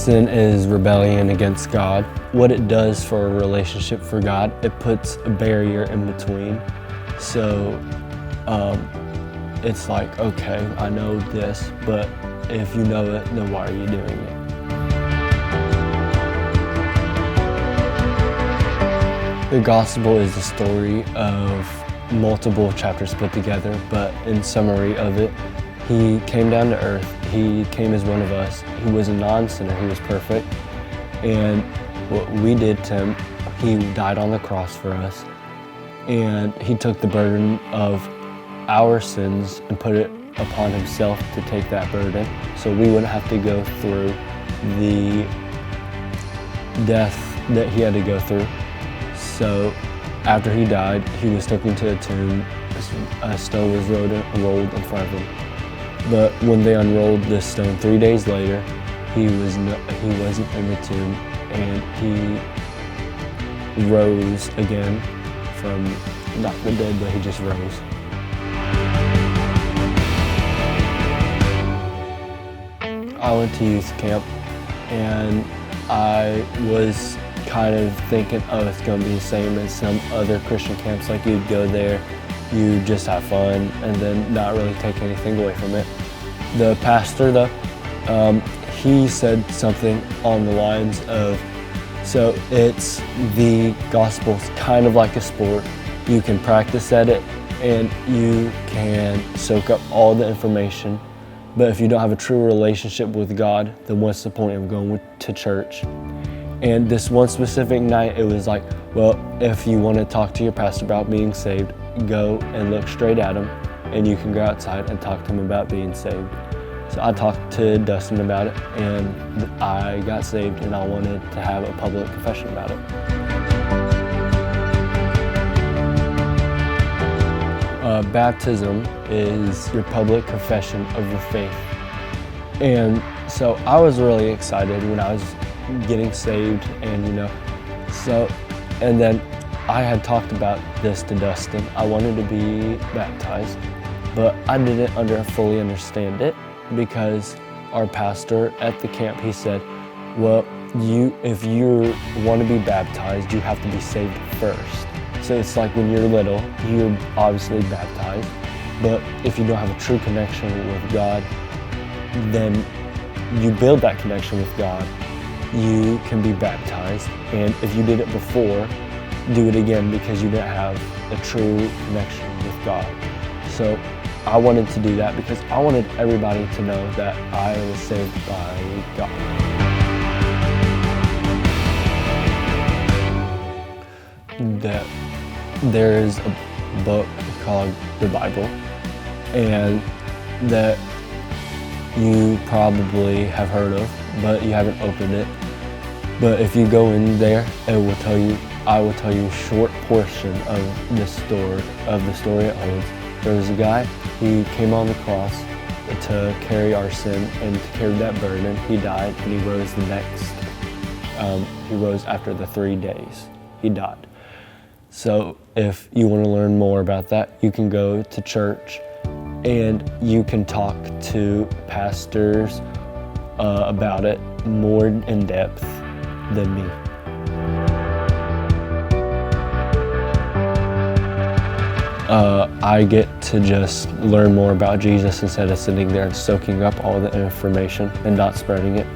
Sin is rebellion against God. What it does for a relationship for God, it puts a barrier in between. So it's like, okay, I know this, but if you know it, then why are you doing it? The gospel is the story of multiple chapters put together, but in summary of it, he came down to earth. He came as one of us. He was a non-sinner. He was perfect. And what we did to him, he died on the cross for us. And he took the burden of our sins and put it upon himself to take that burden, so we wouldn't have to go through the death that he had to go through. So after he died, he was taken to a tomb. A stone was rolled in front of him. But when they unrolled this stone 3 days later, he wasn't in the tomb, and he rose again from not the dead, but he just rose. I went to youth camp, and I was kind of thinking, oh, it's going to be the same as some other Christian camps. Like, you'd go there, you just have fun, and then not really take anything away from it. The pastor, though, he said something on the lines of, so it's the gospel's kind of like a sport. You can practice at it, and you can soak up all the information, but if you don't have a true relationship with God, then what's the point of going to church? And this one specific night, it was like, well, if you want to talk to your pastor about being saved, go and look straight at him, and you can go outside and talk to him about being saved. So I talked to Dustin about it, and I got saved, and I wanted to have a public confession about it. Baptism is your public confession of your faith. And so I was really excited when I was getting saved, and and then I had talked about this to Dustin. I wanted to be baptized, but I didn't fully understand it, because our pastor at the camp, he said, well, if you want to be baptized, you have to be saved first. So it's like when you're little, you're obviously baptized, but if you don't have a true connection with God, then you build that connection with God. You can be baptized, and if you did it before, do it again, because you didn't have a true connection with God. So I wanted to do that because I wanted everybody to know that I was saved by God. That there is a book called the Bible, and that you probably have heard of, but you haven't opened it. But if you go in there, I will tell you a short portion of the story it holds. There was a guy, he came on the cross to carry our sin and to carry that burden. He died, and he rose he rose after the 3 days. He died. So if you want to learn more about that, you can go to church, and you can talk to pastors about it more in depth than me. I get to just learn more about Jesus instead of sitting there and soaking up all the information and not spreading it.